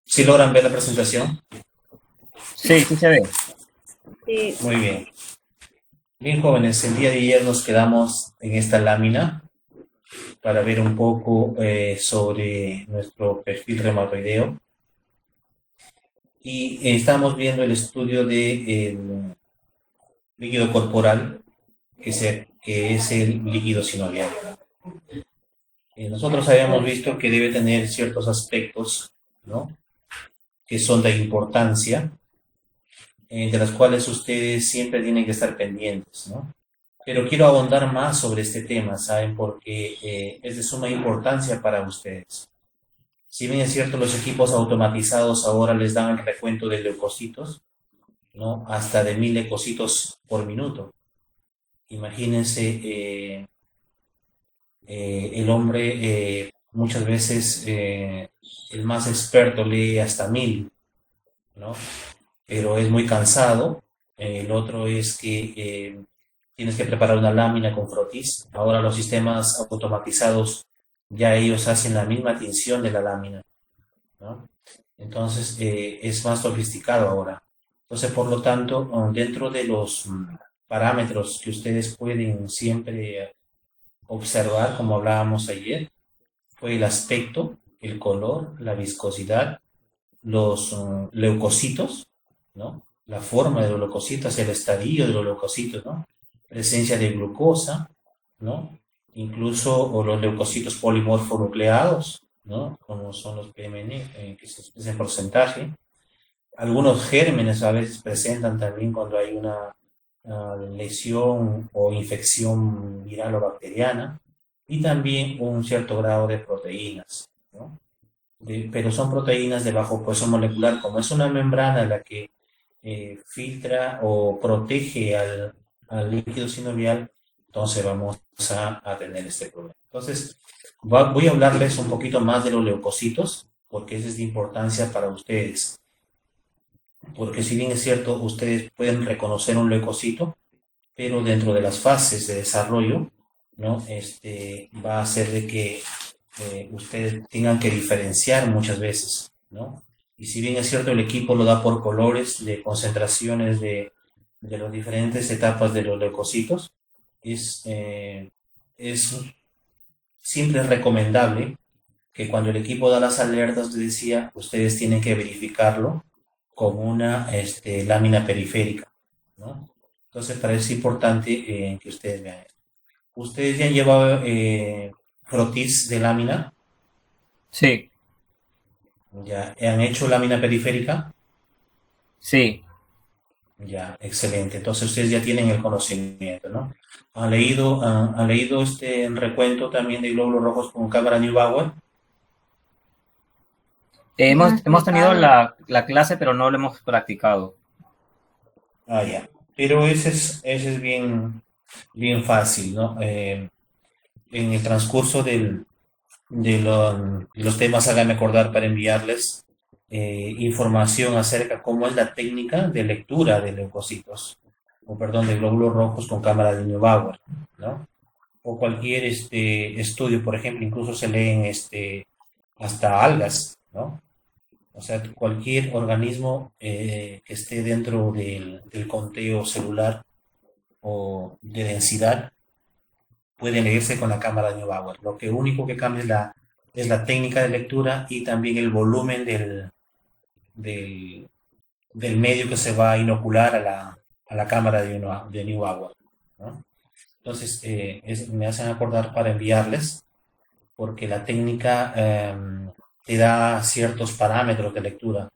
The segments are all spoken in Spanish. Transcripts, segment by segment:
¿Sí logran ver la presentación? Sí, sí se ve. Sí, Muy bien. Bien, jóvenes, el día de ayer nos quedamos en esta lámina para ver un poco sobre nuestro perfil reumatoideo y estamos viendo el estudio del líquido corporal, que es el líquido sinovial. Nosotros habíamos visto que debe tener ciertos aspectos, ¿no?, que son de importancia, de las cuales ustedes siempre tienen que estar pendientes, ¿no? Pero quiero ahondar más sobre este tema, ¿saben? Porque es de suma importancia para ustedes. Si bien es cierto, los equipos automatizados ahora les dan el recuento de leucocitos, ¿no? Hasta de 1000 leucocitos por minuto. Imagínense, el hombre muchas veces, el más experto lee hasta 1000, ¿no? Pero es muy cansado. El otro es que tienes que preparar una lámina con frotis. Ahora los sistemas automatizados ya ellos hacen la misma tinción de la lámina, ¿no? Entonces es más sofisticado ahora. Entonces, por lo tanto, dentro de los parámetros que ustedes pueden siempre observar, como hablábamos ayer, fue el aspecto, el color, la viscosidad, los leucocitos, ¿no? La forma de los leucocitos, el estadio de los leucocitos, ¿no? Presencia de glucosa, ¿no? Incluso o los leucocitos polimorfonucleados, ¿no? Como son los PMN, que se expresan en porcentaje. Algunos gérmenes a veces presentan también cuando hay una lesión o infección viral o bacteriana, y también un cierto grado de proteínas, ¿no? Pero son proteínas de bajo peso molecular, como es una membrana la que filtra o protege al líquido sinovial, entonces vamos a tener este problema. Entonces, voy a hablarles un poquito más de los leucocitos, porque eso es de importancia para ustedes. Porque si bien es cierto, ustedes pueden reconocer un leucocito, pero dentro de las fases de desarrollo, ¿no? Va a hacer de que ustedes tengan que diferenciar muchas veces, ¿no? Y si bien es cierto, el equipo lo da por colores de concentraciones de las diferentes etapas de los leucocitos, es, eh, es siempre recomendable que cuando el equipo da las alertas, les decía, ustedes tienen que verificarlo con una lámina periférica, ¿no? Entonces, para eso es importante que ustedes vean esto. ¿Ustedes ya han llevado frotis de lámina? Sí, ¿Ya han hecho lámina periférica? sí. Ya, excelente. Entonces ustedes ya tienen el conocimiento, ¿no? Han leído este recuento también de glóbulos rojos con cámara Neubauer? Hemos tenido la clase, pero no lo hemos practicado. Ah, ya. Pero ese es bien, bien fácil, ¿no? En el transcurso de los temas, háganme acordar para enviarles información acerca cómo es la técnica de lectura de leucocitos, o perdón, de glóbulos rojos con cámara de Neubauer, ¿no? O cualquier estudio, por ejemplo, incluso se leen hasta algas, ¿no? O sea, cualquier organismo que esté dentro del conteo celular o de densidad puede leerse con la cámara de Neubauer. Lo que único que cambia es la técnica de lectura y también el volumen del, del medio que se va a inocular a la cámara de Neubauer, ¿no? Entonces, me hacen acordar para enviarles, porque la técnica te da ciertos parámetros de lectura,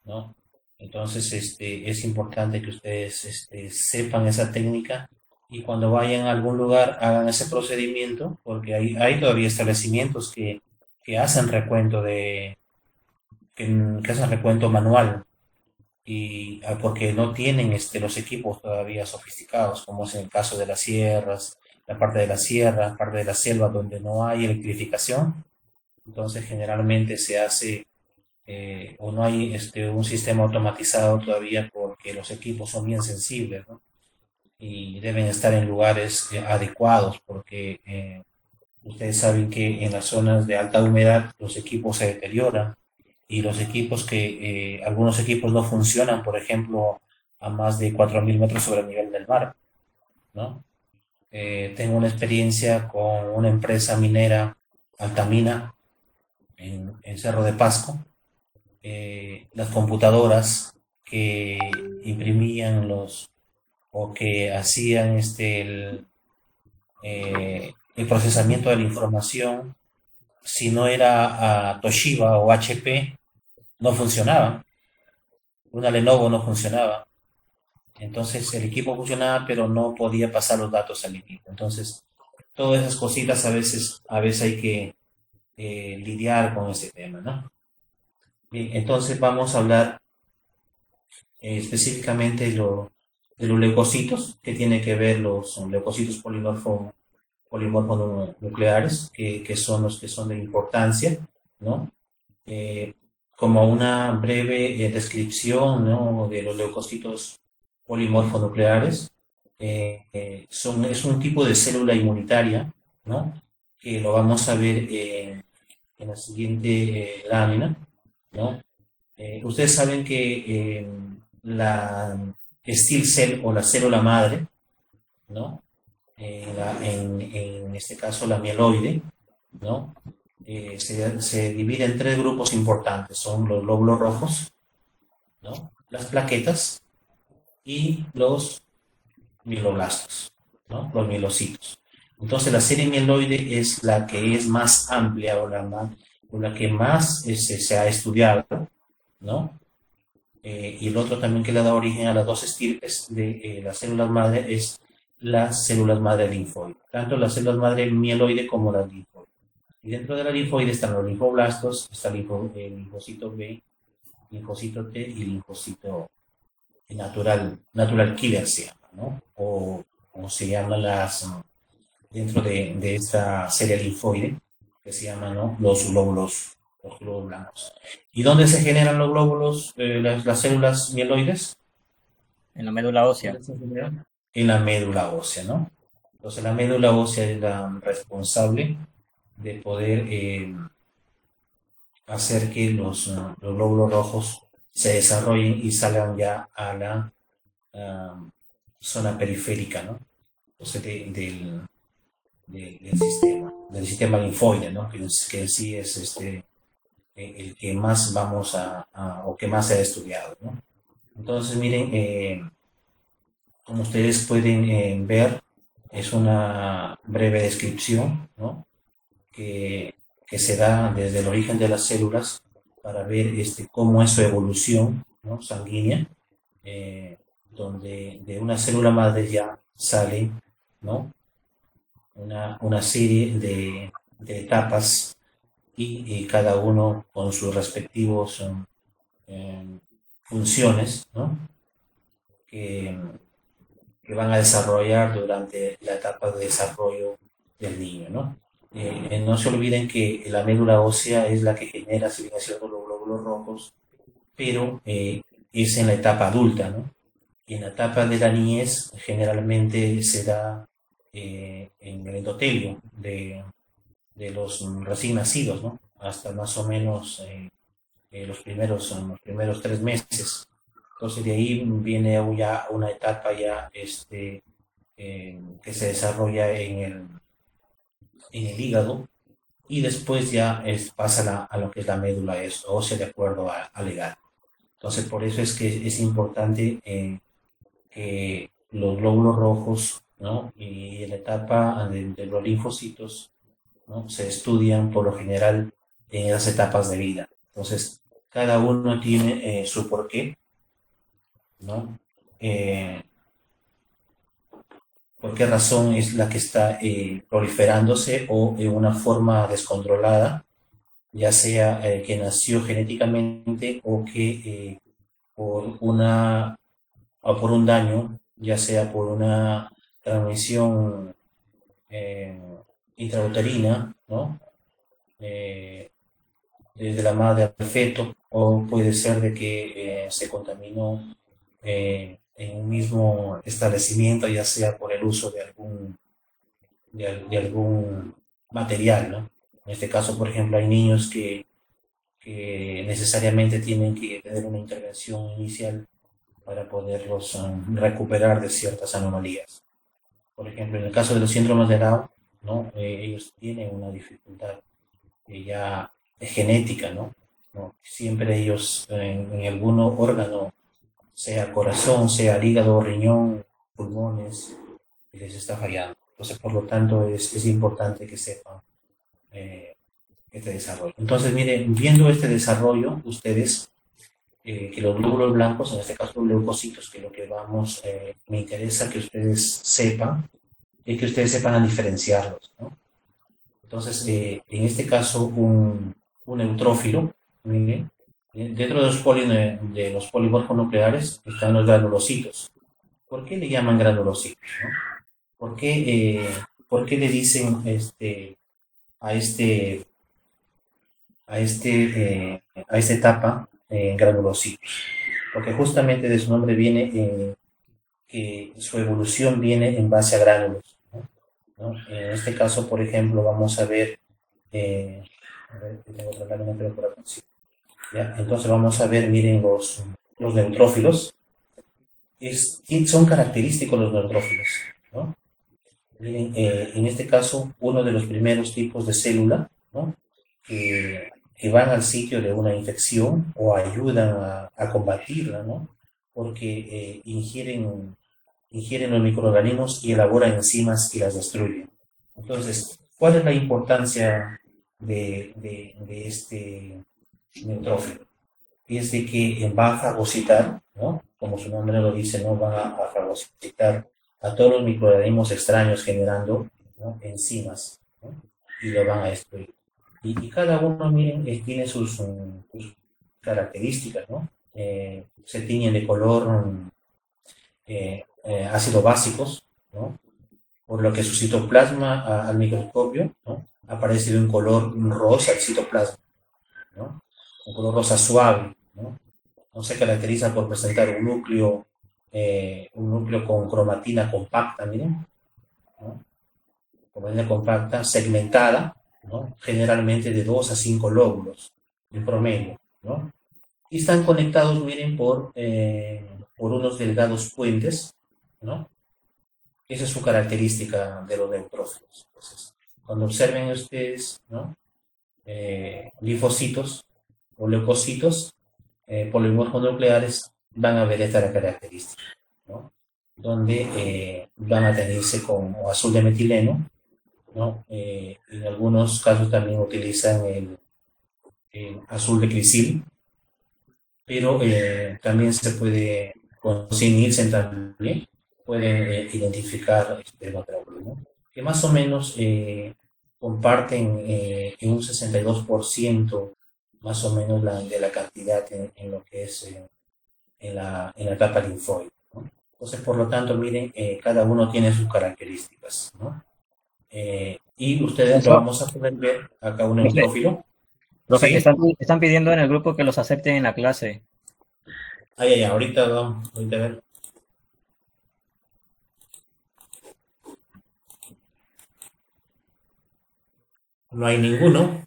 ¿no? Entonces, es importante que ustedes sepan esa técnica y cuando vayan a algún lugar hagan ese procedimiento, porque hay todavía establecimientos que hacen recuento que hacen recuento manual y porque no tienen los equipos todavía sofisticados, como es en el caso de las sierras, la parte de la sierra, parte de la selva donde no hay electrificación. Entonces, generalmente se hace o no hay un sistema automatizado todavía porque los equipos son bien sensibles, ¿no? y deben estar en lugares adecuados porque ustedes saben que en las zonas de alta humedad los equipos se deterioran y los equipos algunos equipos no funcionan, por ejemplo, a más de 4.000 metros sobre el nivel del mar, ¿no? Tengo una experiencia con una empresa minera, Altamina, en Cerro de Pasco. Las computadoras que imprimían o que hacían el procesamiento de la información, si no era a Toshiba o HP, no funcionaba. Una Lenovo no funcionaba. Entonces el equipo funcionaba, pero no podía pasar los datos al equipo. Entonces, todas esas cositas a veces hay que lidiar con ese tema, ¿no? Bien, entonces vamos a hablar específicamente de los leucocitos, que tiene que ver los leucocitos polimorfonucleares, que son los que son de importancia, ¿no? Eh, Como una breve descripción, ¿no?, de los leucocitos polimorfonucleares, es un tipo de célula inmunitaria, ¿no?, que lo vamos a ver en la siguiente lámina, ¿no? Ustedes saben que la Still Cell o la célula madre, ¿no? En este caso la mieloide, ¿no? Se divide en tres grupos importantes, son los glóbulos rojos, ¿no?, las plaquetas y los mieloblastos, ¿no?, los mielocitos. Entonces la serie mieloide es la que es más amplia o la que más se ha estudiado, ¿no? Y el otro también que le da origen a las dos estirpes de las células madre es las células madre linfoide, tanto las células madre mieloide como las linfoides. Y dentro de la linfoide están los linfoblastos, está el linfocito B, linfocito T y linfocito natural killer se llama, ¿no? O como se llaman dentro de esta serie linfoide, que se llaman, ¿no?, los glóbulos blancos. ¿Y dónde se generan los glóbulos, las células mieloides? En la médula ósea. ¿Dónde se generan? En la médula ósea, ¿no? Entonces la médula ósea es la responsable de poder hacer que los glóbulos rojos se desarrollen y salgan ya a la uh, zona periférica, ¿no? Entonces del sistema linfoide, ¿no? Que en sí es el que más o que más se ha estudiado, ¿no? Entonces, miren, como ustedes pueden ver, es una breve descripción, ¿no?, que se da desde el origen de las células para ver cómo es su evolución, ¿no?, sanguínea, donde de una célula madre ya sale, ¿no?, una serie de etapas y cada uno con sus respectivos eh, funciones, ¿no?, que, que van a desarrollar durante la etapa de desarrollo del niño, ¿no? No se olviden que la médula ósea es la que genera, si bien es cierto, los glóbulos rojos, pero es en la etapa adulta, ¿no? Y en la etapa de la niñez generalmente se da en el endotelio de los recién nacidos, ¿no? Hasta más o menos los primeros 3 meses. Entonces de ahí viene ya una etapa ya que se desarrolla en el hígado y después ya pasa a lo que es la médula ósea de acuerdo a la edad. Entonces por eso es que es importante que los glóbulos rojos, ¿no?, y en la etapa de los linfocitos, ¿no?, se estudian por lo general en esas etapas de vida. Entonces cada uno tiene su porqué, ¿no? ¿Por qué razón es la que está proliferándose o en una forma descontrolada, ya sea que nació genéticamente o que por por un daño, ya sea por una transmisión eh, intrauterina, ¿no? Eh, Desde la madre al feto, o puede ser de que se contaminó en un mismo establecimiento, ya sea por el uso de algún material, ¿no? En este caso, por ejemplo, hay niños que necesariamente tienen que tener una intervención inicial para poderlos recuperar de ciertas anomalías. Por ejemplo, en el caso de los síndromes de Down, ¿no? Ellos tienen una dificultad ya genética, ¿no? ¿No? Siempre ellos en algún órgano, sea corazón, sea hígado, riñón, pulmones, les está fallando. Entonces, por lo tanto, es importante que sepan eh, este desarrollo. Entonces, miren, viendo este desarrollo, ustedes, que los glóbulos blancos, en este caso los leucocitos, que lo que vamos, me interesa que ustedes sepan, es que ustedes sepan a diferenciarlos, ¿no? Entonces, en este caso, un neutrófilo, miren, dentro de los polimorfos nucleares están los granulocitos. ¿Por qué le llaman granulocitos, no? ¿Por qué, por qué le dicen a este, a esta etapa granulocitos? Porque justamente de su nombre viene que su evolución viene en base a gránulos, ¿no? ¿No? En este caso, por ejemplo, vamos a ver, tengo otra lámina, pero por acá, sí. ¿Ya? Entonces vamos a ver, miren, los neutrófilos. Son característicos los neutrófilos, ¿no? Miren, en este caso, uno de los primeros tipos de célula, ¿no? Que van al sitio de una infección o ayudan a combatirla, ¿no? Porque ingieren los microorganismos y elaboran enzimas y las destruyen. Entonces, ¿cuál es la importancia de este neutrófilo? Es de que va a fagocitar, ¿no? Como su nombre lo dice, ¿no? Van a fagocitar a todos los microorganismos extraños generando, ¿no? Enzimas, ¿no? Y lo van a destruir. Y cada uno, miren, tiene sus características, ¿no? Se tiñen de color ácidos básicos, ¿no? Por lo que su citoplasma al microscopio, ¿no? Aparece de un color rosa el citoplasma, ¿no? Un color rosa suave, ¿no? No se caracteriza por presentar un núcleo con cromatina compacta, miren, ¿no? Cromatina compacta, segmentada, ¿no? Generalmente de 2 a 5 lóbulos en promedio, ¿no? Y están conectados, miren, por unos delgados puentes, ¿no? Esa es su característica de los neutrófilos. Entonces, cuando observen ustedes, ¿no? Linfocitos o leucocitos, polimorfos nucleares, van a ver esta característica, ¿no? Donde van a tenerse con azul de metileno, ¿no? En algunos casos también utilizan el azul de crisil, pero también se puede, con Nielsen también, pueden identificar este neutrófilo, ¿no? Que más o menos comparten en un 62% más o menos de la cantidad en lo que es en la etapa linfoide, ¿no? Entonces, por lo tanto, miren, cada uno tiene sus características, ¿no? Y ustedes lo Eso, vamos a poder ver acá un profe, neutrófilo, profe, ¿sí? están pidiendo en el grupo que los acepten en la clase. Ay, ay, ahorita vamos, ahorita a ver. No hay ninguno.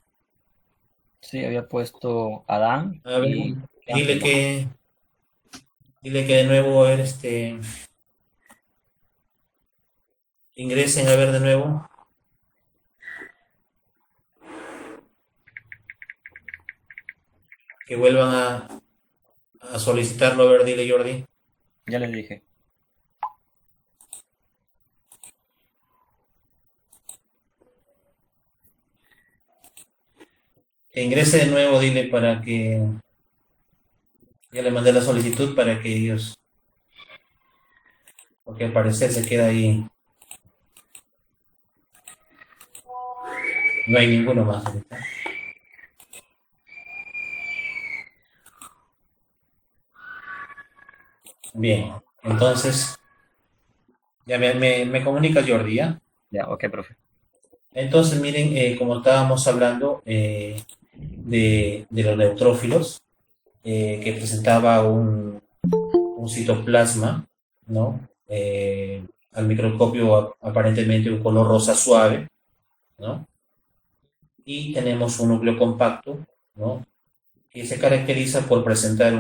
Sí, había puesto Adán A ver, y dile Ángela. que, dile que de nuevo, a ver, ingresen a ver de nuevo. Que vuelvan a solicitarlo, a ver, dile Jordi. Ya les dije. Que ingrese de nuevo, dile para que ya le mandé la solicitud para que ellos, porque al parecer se queda ahí, no hay ninguno más ahorita. Bien, entonces, ya me comunica Jordi, ¿ya? Ya, ok, profe. Entonces, miren, como estábamos hablando de los neutrófilos, que presentaba un citoplasma ¿no? Al microscopio aparentemente un color rosa suave, ¿no? Y tenemos un núcleo compacto, ¿no? Que se caracteriza por presentar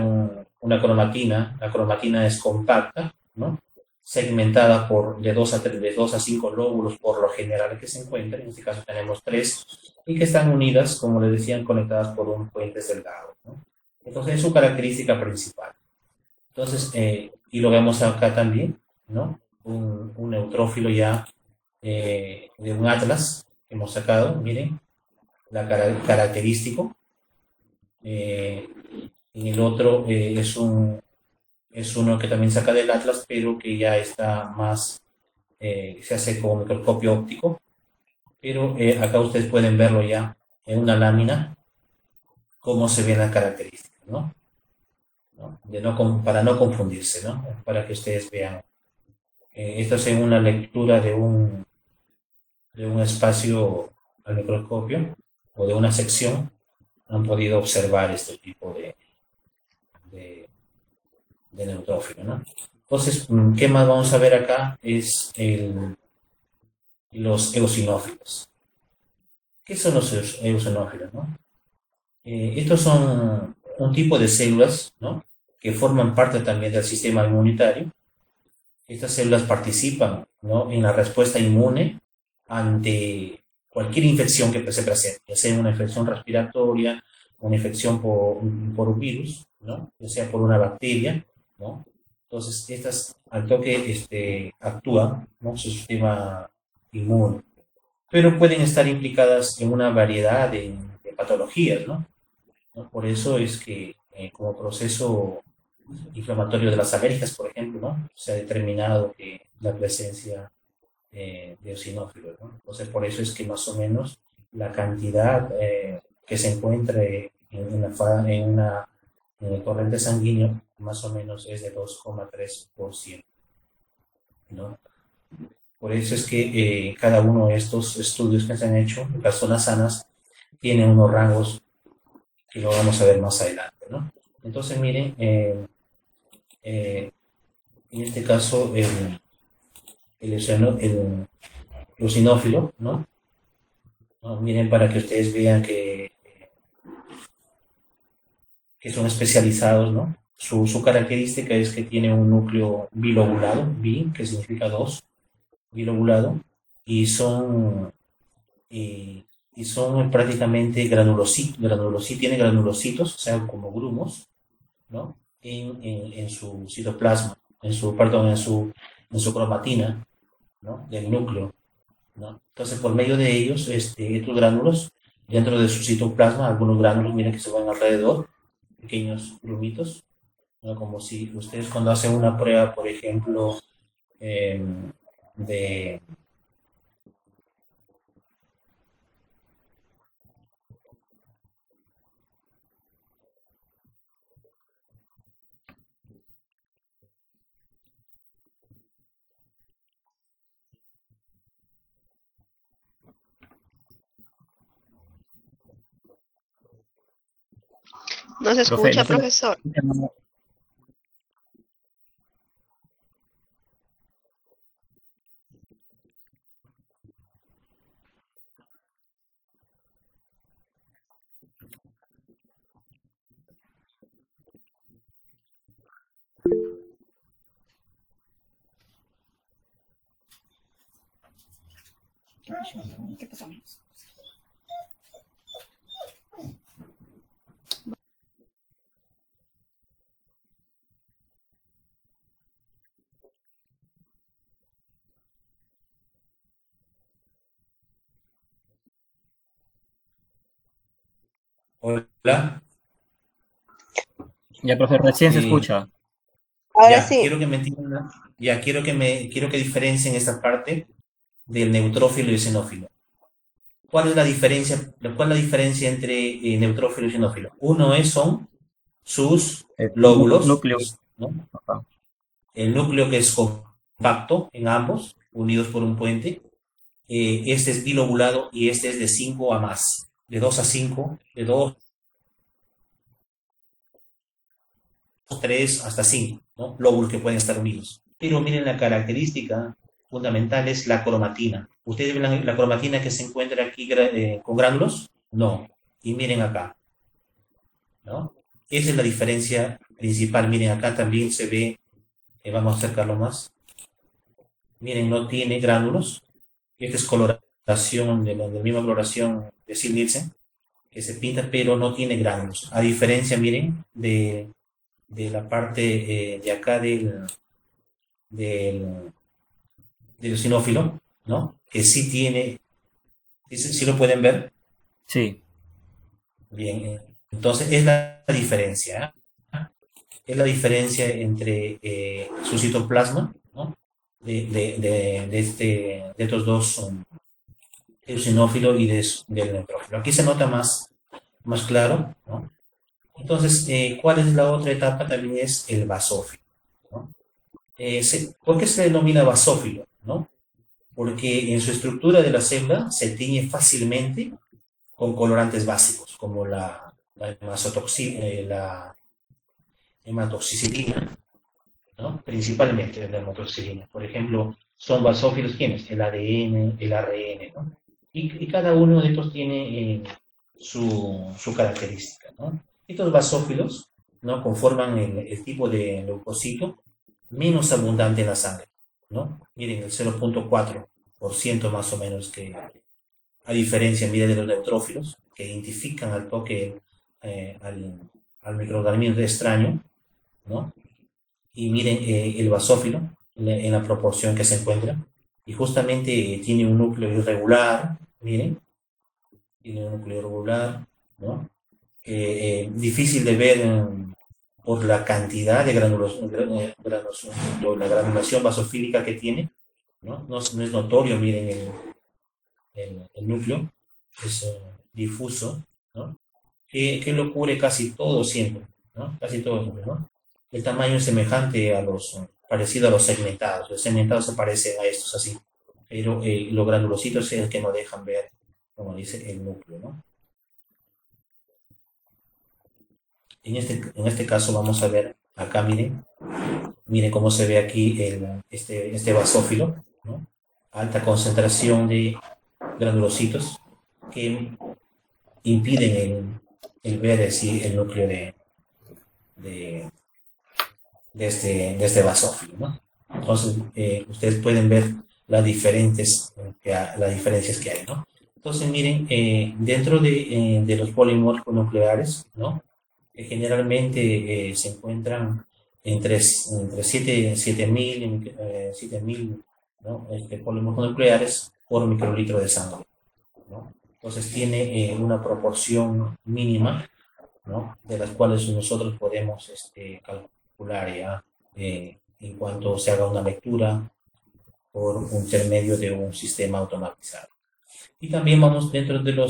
una cromatina. La cromatina es compacta, ¿no? Segmentada de 2 a 5 lóbulos por lo general que se encuentran. En este caso tenemos 3 y que están unidas, como les decían, conectadas por un puente delgado, ¿no? Entonces es su característica principal. Entonces, y lo vemos acá también, ¿no? Un neutrófilo ya de un atlas que hemos sacado, miren, característico. Eh, en el otro es uno que también saca del atlas, pero que ya está más, se hace con microscopio óptico. Pero acá ustedes pueden verlo ya en una lámina, cómo se ven las características, ¿no? ¿No? Para no confundirse, ¿no? Para que ustedes vean. Esto es en una lectura de un espacio al microscopio o de una sección. Han podido observar este tipo de, de neutrófilo, ¿no? Entonces, ¿qué más vamos a ver acá? Es los eosinófilos. ¿Qué son los eosinófilos, no? Estos son un tipo de células, ¿no? Que forman parte también del sistema inmunitario. Estas células participan, ¿no? En la respuesta inmune ante cualquier infección que se presente, ya sea una infección respiratoria, una infección por un virus, ¿no? Ya sea por una bacteria, ¿no? Entonces, estas al toque actúan, ¿no? Su sistema inmune, pero pueden estar implicadas en una variedad de patologías, ¿no? ¿No? Por eso es que como proceso inflamatorio de las alérgicas, por ejemplo, ¿no? Se ha determinado que la presencia de eosinófilos, ¿no? Entonces, por eso es que más o menos la cantidad que se encuentre en el torrente sanguíneo, más o menos es de 2,3%, ¿no? Por eso es que cada uno de estos estudios que se han hecho en personas sanas tiene unos rangos que lo vamos a ver más adelante, ¿no? Entonces, miren, eh, en este caso, el eosinófilo, ¿no? ¿No? Miren para que ustedes vean que son especializados, ¿no? Su característica es que tiene un núcleo bilobulado, bi, que significa dos, bilobulado, y son, y, y son prácticamente tiene granulocitos, o sea, como grumos, ¿no? En su citoplasma, perdón, en su cromatina, ¿no? Del núcleo, ¿no? Entonces, por medio de ellos, estos gránulos, dentro de su citoplasma, algunos gránulos, miren que se van alrededor, pequeños grumitos, ¿no? Como si ustedes cuando hacen una prueba, por ejemplo, eh, de... No se Profe, escucha, profesor. ¿Qué pasó? Hola, Ya, profe, recién se eh, escucha. Ahora ya, sí. quiero que me entiendan, ya, quiero que diferencien esta parte del neutrófilo y eosinófilo. ¿Cuál es la diferencia, cuál es la diferencia entre neutrófilo y eosinófilo? Son sus lóbulos, Núcleo. ¿no? Ajá. El núcleo que es compacto en ambos, unidos por un puente. Este es bilobulado y este es de 5 a más, de 2 a 5, de 2, 3 hasta 5, ¿no? Lóbulos que pueden estar unidos. Pero miren, la característica fundamental es la cromatina. ¿Ustedes ven la cromatina que se encuentra aquí con gránulos? No. Y miren acá, ¿no? Esa es la diferencia principal. Miren, acá también se ve, vamos a acercarlo más. Miren, no tiene gránulos. Esta es coloración de la misma coloración de Sil Nielsen, que se pinta, pero no tiene gránulos. A diferencia, miren, de la parte de acá del, del sinófilo, ¿no? Que sí tiene, sí lo pueden ver. Sí, Bien, entonces es la diferencia, ¿eh? Es la diferencia entre su citoplasma, ¿no? De estos dos, el sinófilo y del neutrófilo. Aquí se nota más claro, ¿no? Entonces, ¿cuál es la otra etapa? También es el basófilo, ¿no? ¿Por qué se denomina basófilo, ¿no? Porque en su estructura de la célula se tiñe fácilmente con colorantes básicos, como la hematoxicilina, ¿no? Principalmente la hematoxicilina. Por ejemplo, son basófilos, ¿quiénes? El ADN, el ARN, ¿no? Y cada uno de estos tiene su característica, ¿no? Estos basófilos, ¿no? Conforman el tipo de leucocito menos abundante en la sangre, ¿no? Miren, el 0,4% más o menos, que a diferencia, mire, de los neutrófilos, que identifican al toque al microorganismo extraño, ¿no? Y miren, el basófilo en la proporción que se encuentra, y justamente tiene un núcleo irregular, miren, tiene un núcleo irregular, ¿no? Difícil de ver por la cantidad de la granulación basofílica que tiene, ¿no? No es notorio, miren, el núcleo, es difuso, ¿no? Que lo cubre casi todo siempre, ¿no? Casi todo siempre, ¿no? El tamaño es semejante parecido a los segmentados. Los segmentados se parecen a estos así, pero los granulocitos es el que nos dejan ver, como dice, el núcleo, ¿no? En este caso vamos a ver acá, miren cómo se ve aquí este basófilo, ¿no? Alta concentración de granulocitos que impiden el ver así el núcleo de, de este basófilo, ¿no? Entonces, ustedes pueden ver las diferencias que hay, ¿no? Entonces, miren, dentro de los polimorfos nucleares, ¿no? Que generalmente se encuentran entre 7.000, ¿no? Polimorfos nucleares por microlitro de sangre, ¿no? Entonces tiene una proporción mínima, ¿no? De las cuales nosotros podemos calcular ya en cuanto se haga una lectura por intermedio de un sistema automatizado. Y también vamos dentro de lo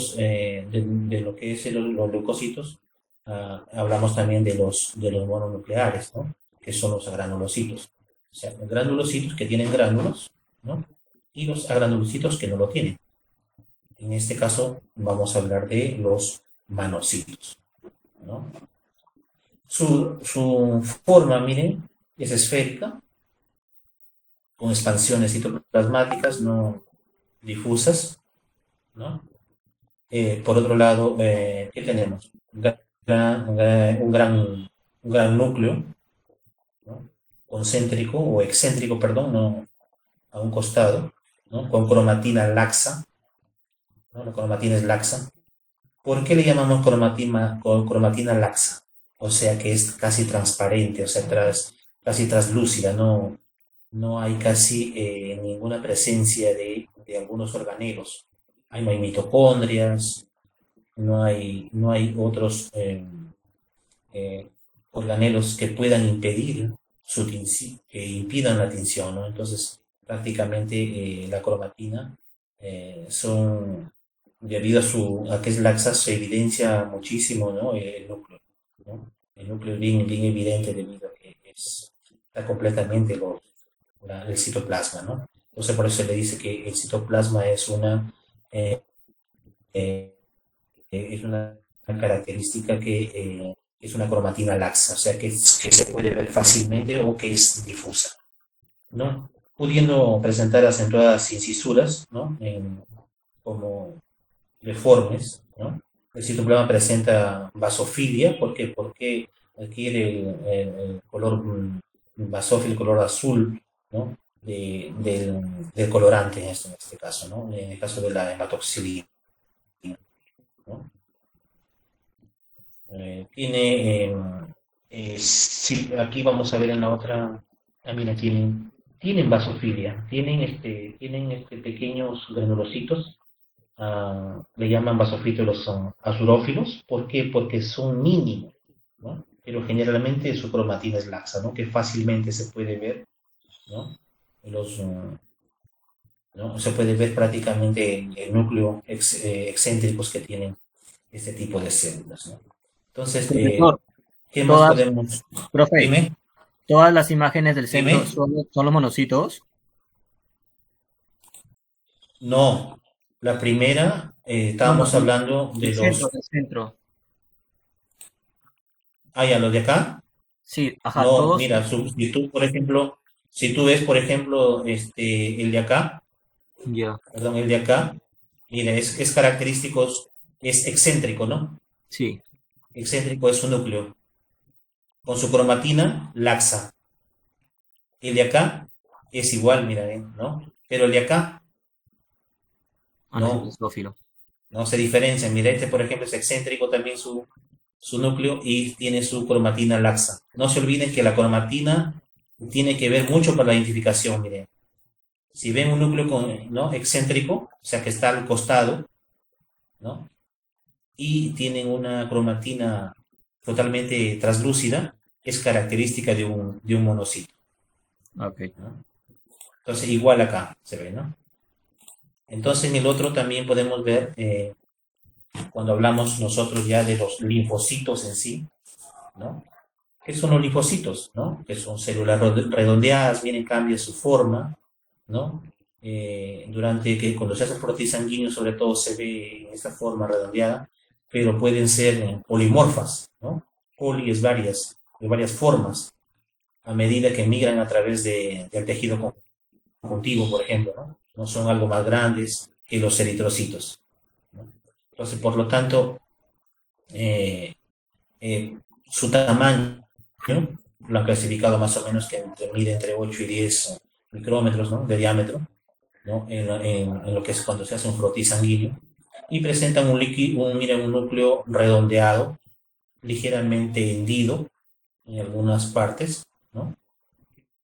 que es los leucocitos, hablamos también de los mononucleares, ¿no? Que son los agranulocitos. O sea, los granulocitos que tienen gránulos, ¿no? Y los agranulocitos que no lo tienen. En este caso vamos a hablar de los manocitos, ¿no? Su forma, miren, es esférica, con expansiones citoplasmáticas no difusas, ¿no? Por otro lado, ¿qué tenemos? Un gran núcleo, ¿no? Concéntrico o excéntrico, perdón, no, a un costado, ¿no? Con cromatina laxa, ¿no? La cromatina es laxa. ¿Por qué le llamamos cromatina laxa? O sea que es casi transparente, o sea, casi translúcida, no hay casi ninguna presencia de algunos organelos. No hay mitocondrias, no hay otros eh, organelos que puedan que impidan la tinción, ¿no? Entonces, prácticamente la cromatina debido a que es laxa, se evidencia muchísimo, ¿no? El núcleo, ¿no? El núcleo es bien, bien evidente debido a que está completamente el citoplasma, ¿no? Entonces, por eso se le dice que el citoplasma eh, eh, es una característica que es una cromatina laxa, o sea que se puede ver fácilmente o que es difusa. ¿no? Pudiendo presentar acentuadas incisuras, ¿no? Como deformes, ¿no? El citoplasma presenta vasofilia, ¿por qué? Porque adquiere el color basófilo, el color azul, ¿no? Del colorante en este caso, ¿no? En el caso de la hematoxilina, ¿no? Tiene, sí, aquí vamos a ver en la otra, mira, tienen vasofilia, tienen pequeños granulocitos, le llaman basófilos azurófilos. ¿Por qué? Porque son mínimos, ¿no? Pero generalmente su cromatina es laxa, ¿no? Que fácilmente se puede ver, ¿no? Los, ¿no? Se puede ver prácticamente el núcleo excéntricos que tienen este tipo de células, ¿no? Entonces, Profesor, ¿qué más todas, podemos? profe, Dime, todas las imágenes del centro dime. son los monocitos. No, la primera, No, no, estábamos hablando de los, del centro. ya, los de acá. Sí, ajá, No, todos. mira, si tú, por ejemplo, si tú ves, por ejemplo, el de acá, Ya, perdón, el de acá, mira, es característico, es excéntrico, ¿no? sí. Excéntrico es su núcleo, con su cromatina laxa. El de acá es igual, mira, ¿no? Pero el de acá, Ah, no, ese es no, basófilo. no se diferencia. Mira, este, por ejemplo, es excéntrico también su núcleo y tiene su cromatina laxa. No se olviden que la cromatina tiene que ver mucho con la identificación, miren. Si ven un núcleo ¿no? excéntrico, o sea que está al costado, ¿no? Y tienen una cromatina totalmente translúcida, es característica de un monocito, Ok. ¿no? Entonces, igual acá se ve, ¿no? Entonces, en el otro también podemos ver, cuando hablamos nosotros ya de los linfocitos en sí, ¿no? ¿Qué son los linfocitos, no? Que son células redondeadas, vienen, cambia su forma, ¿no? Cuando se hace proteína sanguíneo, sobre todo se ve en esta forma redondeada, pero pueden ser polimorfas, ¿no? Poli es de varias formas, a medida que migran a través del tejido conjuntivo, por ejemplo, ¿no? No son algo más grandes que los eritrocitos, ¿no? Entonces, por lo tanto, eh, su tamaño, ¿no? Lo han clasificado más o menos que mide entre 8 y 10 micrómetros, ¿no? De diámetro, ¿no? En lo que es cuando se hace un frotis sanguíneo, y presentan un líquido, miren, un núcleo redondeado, ligeramente hendido en algunas partes, ¿no?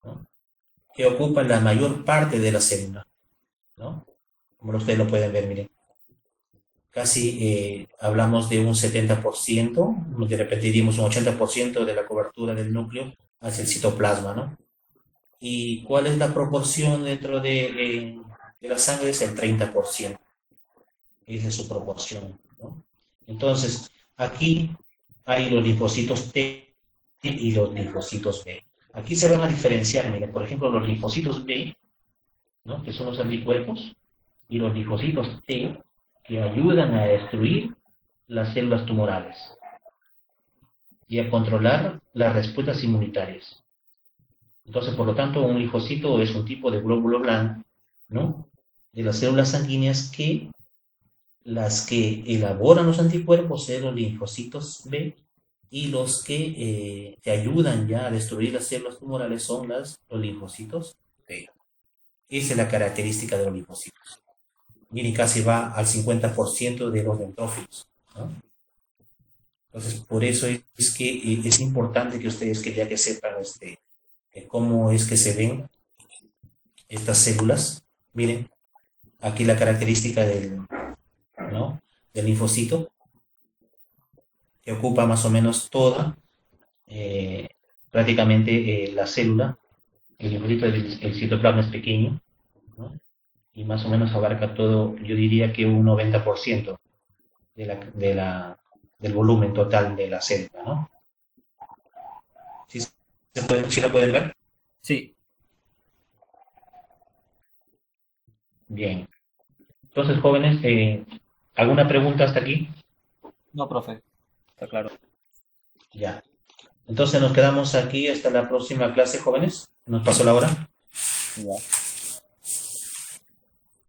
¿No? Que ocupa la mayor parte de la célula, ¿no? Como ustedes lo pueden ver, miren. Casi hablamos de un 70%, de repente diríamos un 80% de la cobertura del núcleo hacia el citoplasma, ¿no? ¿Y cuál es la proporción dentro de la sangre? Es el 30%. Esa es su proporción, ¿no? Entonces, aquí hay los linfocitos T y los linfocitos B. Aquí se van a diferenciar, miren, por ejemplo, los linfocitos B, ¿no? Que son los anticuerpos, y los linfocitos T, que ayudan a destruir las células tumorales y a controlar las respuestas inmunitarias. Entonces, por lo tanto, un linfocito es un tipo de glóbulo blanco, ¿no? De las células sanguíneas que las que elaboran los anticuerpos son los linfocitos B, y los que te ayudan ya a destruir las células tumorales son los linfocitos T. Esa es la característica de los linfocitos. Miren, casi va al 50% de los neutrófilos, ¿no? Entonces, por eso es que es importante que ustedes que ya que sepan cómo es que se ven estas células. Miren, aquí la característica ¿no? del linfocito, que ocupa más o menos toda, eh, prácticamente la célula. El linfocito, el citoplasma es pequeño, ¿no? Y más o menos abarca todo, yo diría que un 90% del volumen total de la célula, ¿no? ¿Sí, sí la pueden ver? Sí, Bien. Entonces, jóvenes, ¿alguna pregunta hasta aquí? no, profe, está claro. Ya. Entonces nos quedamos aquí hasta la próxima clase, jóvenes. Nos pasó la hora. Ya.